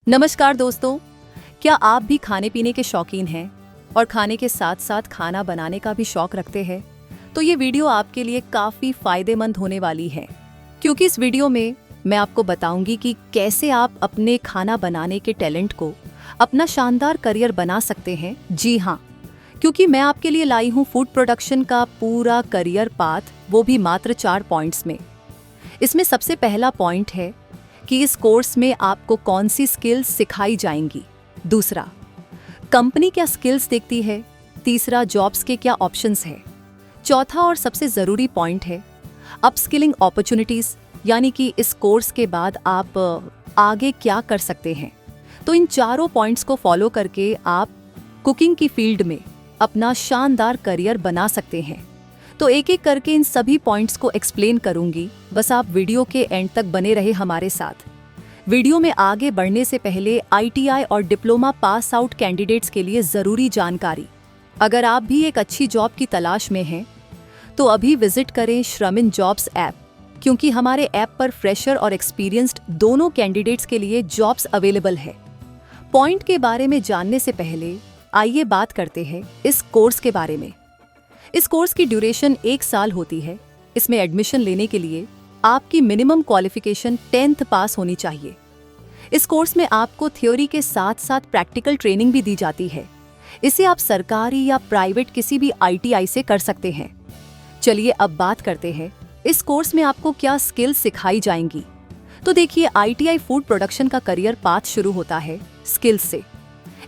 नमस्कार दोस्तों, क्या आप भी खाने पीने के शौकीन हैं और खाने के साथ साथ खाना बनाने का भी शौक रखते हैं? तो ये वीडियो आपके लिए काफ़ी फायदेमंद होने वाली है, क्योंकि इस वीडियो में मैं आपको बताऊंगी कि कैसे आप अपने खाना बनाने के टैलेंट को अपना शानदार करियर बना सकते हैं। जी हाँ, क्योंकि मैं आपके लिए लाई हूँ फूड प्रोडक्शन का पूरा करियर पाथ, वो भी मात्र 4 पॉइंट्स में। इसमें सबसे पहला पॉइंट है कि इस कोर्स में आपको कौन सी स्किल्स सिखाई जाएंगी। दूसरा, कंपनी क्या स्किल्स देखती है। तीसरा, जॉब्स के क्या ऑप्शंस है। चौथा और सबसे ज़रूरी पॉइंट है अपस्किलिंग अपॉर्चुनिटीज़, यानी कि इस कोर्स के बाद आप आगे क्या कर सकते हैं। तो इन चारों पॉइंट्स को फॉलो करके आप कुकिंग की फील्ड में अपना शानदार करियर बना सकते हैं। तो एक एक करके इन सभी पॉइंट्स को एक्सप्लेन करूंगी, बस आप वीडियो के एंड तक बने रहे हमारे साथ। वीडियो में आगे बढ़ने से पहले ITI और डिप्लोमा पास आउट कैंडिडेट्स के लिए ज़रूरी जानकारी। अगर आप भी एक अच्छी जॉब की तलाश में हैं तो अभी विजिट करें श्रमिन जॉब्स ऐप, क्योंकि हमारे ऐप पर फ्रेशर और एक्सपीरियंस्ड दोनों कैंडिडेट्स के लिए जॉब्स अवेलेबल है। पॉइंट के बारे में जानने से पहले आइए बात करते हैं इस कोर्स के बारे में। इस कोर्स की ड्यूरेशन 1 साल होती है। इसमें एडमिशन लेने के लिए आपकी मिनिमम क्वालिफिकेशन 10th पास होनी चाहिए। इस कोर्स में आपको थ्योरी के साथ साथ प्रैक्टिकल ट्रेनिंग भी दी जाती है। इसे आप सरकारी या प्राइवेट किसी भी ITI से कर सकते हैं। चलिए अब बात करते हैं इस कोर्स में आपको क्या स्किल्स सिखाई जाएंगी। तो देखिए, ITI फूड प्रोडक्शन का करियर पाथ शुरू होता है स्किल्स से।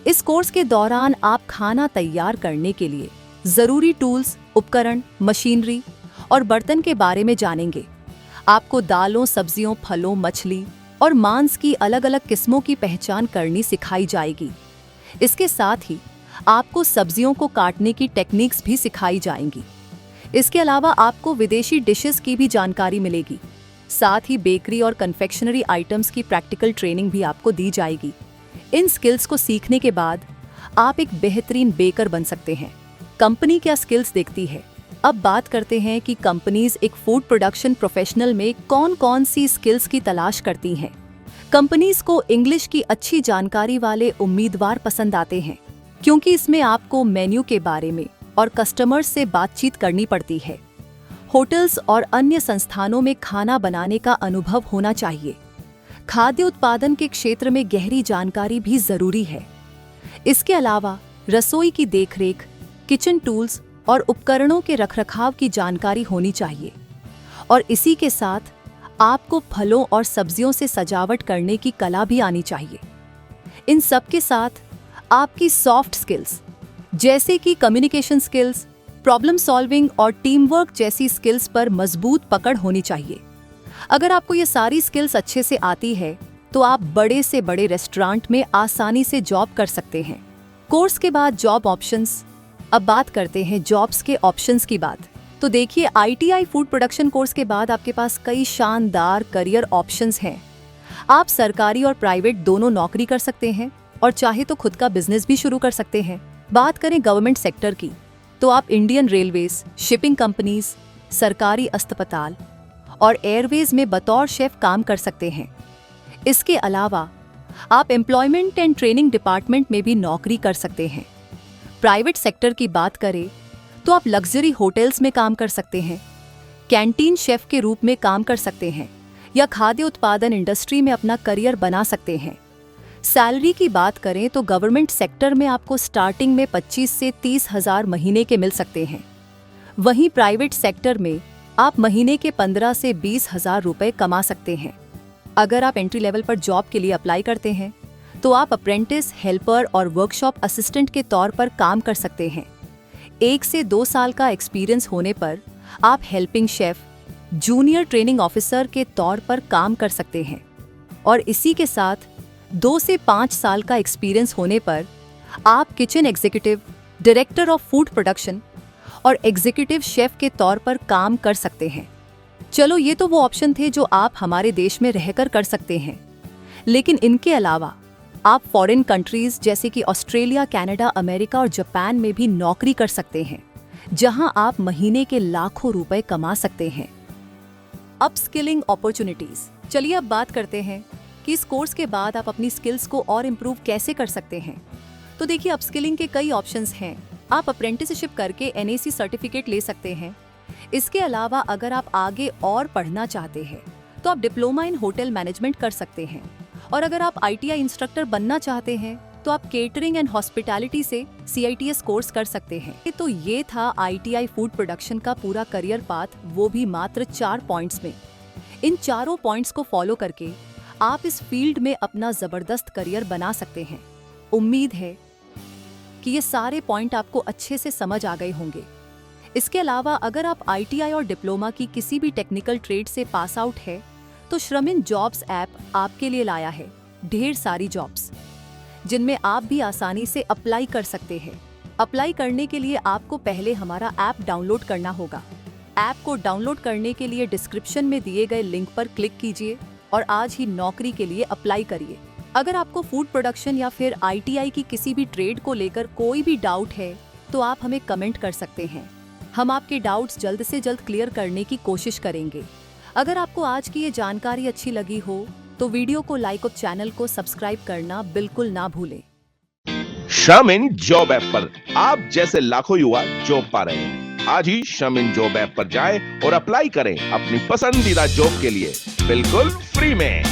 इस कोर्स के दौरान आप खाना तैयार करने के लिए जरूरी टूल्स, उपकरण, मशीनरी और बर्तन के बारे में जानेंगे। आपको दालों, सब्जियों, फलों, मछली और मांस की अलग अलग किस्मों की पहचान करनी सिखाई जाएगी। इसके साथ ही आपको सब्जियों को काटने की टेक्निक्स भी सिखाई जाएंगी। इसके अलावा आपको विदेशी डिशेस की भी जानकारी मिलेगी। साथ ही बेकरी और कन्फेक्शनरी आइटम्स की प्रैक्टिकल ट्रेनिंग भी आपको दी जाएगी। इन स्किल्स को सीखने के बाद आप एक बेहतरीन बेकर बन सकते हैं। कंपनी क्या स्किल्स देखती है। अब बात करते हैं कि कंपनीज एक फूड प्रोडक्शन प्रोफेशनल में कौन कौन सी स्किल्स की तलाश करती हैं। कंपनीज को इंग्लिश की अच्छी जानकारी वाले उम्मीदवार पसंद आते हैं, क्योंकि इसमें आपको मेन्यू के बारे में और कस्टमर्स से बातचीत करनी पड़ती है। होटल्स और अन्य संस्थानों में खाना बनाने का अनुभव होना चाहिए। खाद्य उत्पादन के क्षेत्र में गहरी जानकारी भी जरूरी है। इसके अलावा रसोई की देखरेख, किचन टूल्स और उपकरणों के रखरखाव की जानकारी होनी चाहिए। और इसी के साथ आपको फलों और सब्जियों से सजावट करने की कला भी आनी चाहिए। इन सब के साथ आपकी सॉफ्ट स्किल्स जैसे कि कम्युनिकेशन स्किल्स, प्रॉब्लम सॉल्विंग और टीम वर्क जैसी स्किल्स पर मजबूत पकड़ होनी चाहिए। अगर आपको ये सारी स्किल्स अच्छे से आती है तो आप बड़े से बड़े रेस्टोरेंट में आसानी से जॉब कर सकते हैं। कोर्स के बाद जॉब ऑप्शंस। अब बात करते हैं जॉब्स के ऑप्शंस की बात। तो देखिए, ITI फूड प्रोडक्शन कोर्स के बाद आपके पास कई शानदार करियर ऑप्शंस हैं। आप सरकारी और प्राइवेट दोनों नौकरी कर सकते हैं और चाहे तो खुद का बिजनेस भी शुरू कर सकते हैं। बात करें गवर्नमेंट सेक्टर की, तो आप इंडियन रेलवेज, शिपिंग कंपनीज, सरकारी अस्पताल और एयरवेज में बतौर शेफ काम कर सकते हैं। इसके अलावा आप एम्प्लॉयमेंट एंड ट्रेनिंग डिपार्टमेंट में भी नौकरी कर सकते हैं। प्राइवेट सेक्टर की बात करें तो आप लग्जरी होटल्स में काम कर सकते हैं, कैंटीन शेफ के रूप में काम कर सकते हैं या खाद्य उत्पादन इंडस्ट्री में अपना करियर बना सकते हैं। सैलरी की बात करें तो गवर्नमेंट सेक्टर में आपको स्टार्टिंग में 25 से 30 हज़ार महीने के मिल सकते हैं। वहीं प्राइवेट सेक्टर में आप महीने के 15 से 20 हज़ार रुपए कमा सकते हैं। अगर आप एंट्री लेवल पर जॉब के लिए अप्लाई करते हैं तो आप अप्रेंटिस, हेल्पर और वर्कशॉप असिस्टेंट के तौर पर काम कर सकते हैं। 1 से 2 साल का एक्सपीरियंस होने पर आप helping chef, junior training officer के तौर पर काम कर सकते हैं। और इसी के साथ 2 से 5 साल का एक्सपीरियंस होने पर आप kitchen executive, director of food production और एग्जीक्यूटिव शेफ के तौर पर काम कर सकते हैं। चलो, ये तो वो ऑप्शन थे जो आप हमारे देश में रहकर कर सकते हैं, लेकिन इनके अलावा आप फॉरेन कंट्रीज जैसे कि ऑस्ट्रेलिया, कनाडा, अमेरिका और जापान में भी नौकरी कर सकते हैं, जहां आप महीने के लाखों रुपए कमा सकते हैं। Upskilling opportunities. चलिए अब बात करते हैं कि इस कोर्स के बाद आप अपनी स्किल्स को और इम्प्रूव कैसे कर सकते हैं। तो देखिए, अपस्किलिंग के कई ऑप्शंस हैं। आप अप्रेंटिसशिप करके NAC सर्टिफिकेट ले सकते हैं। इसके अलावा अगर आप आगे और पढ़ना चाहते हैं तो आप डिप्लोमा इन होटल मैनेजमेंट कर सकते हैं। और अगर आप ITI इंस्ट्रक्टर बनना चाहते हैं तो आप केटरिंग एंड हॉस्पिटैलिटी से CITS कोर्स कर सकते हैं। तो ये था ITI फूड प्रोडक्शन का पूरा करियर पाथ, वो भी मात्र 4 पॉइंट्स में। इन चारों पॉइंट्स को फॉलो करके आप इस फील्ड में अपना जबरदस्त करियर बना सकते हैं। उम्मीद है कि ये सारे पॉइंट आपको अच्छे से समझ आ गए होंगे। इसके अलावा अगर आप ITI और डिप्लोमा की किसी भी टेक्निकल ट्रेड से पास आउट है तो श्रमिन जॉब्स ऐप आपके लिए लाया है ढेर सारी जॉब्स, जिनमें आप भी आसानी से अप्लाई कर सकते हैं। अप्लाई करने के लिए आपको पहले हमारा ऐप डाउनलोड करना होगा। ऐप को डाउनलोड करने के लिए डिस्क्रिप्शन में दिए गए लिंक पर क्लिक कीजिए और आज ही नौकरी के लिए अप्लाई करिए। अगर आपको फूड प्रोडक्शन या फिर ITI की किसी भी ट्रेड को लेकर कोई भी डाउट है तो आप हमें कमेंट कर सकते हैं। हम आपके डाउट्स जल्द से जल्द क्लियर करने की कोशिश करेंगे। अगर आपको आज की ये जानकारी अच्छी लगी हो तो वीडियो को लाइक और चैनल को सब्सक्राइब करना बिल्कुल ना भूलें। श्रमिन जॉब ऐप पर आप जैसे लाखों युवा जॉब पा रहे हैं। आज ही श्रमिन जॉब ऐप पर जाएं और अप्लाई करें अपनी पसंदीदा जॉब के लिए बिल्कुल फ्री में।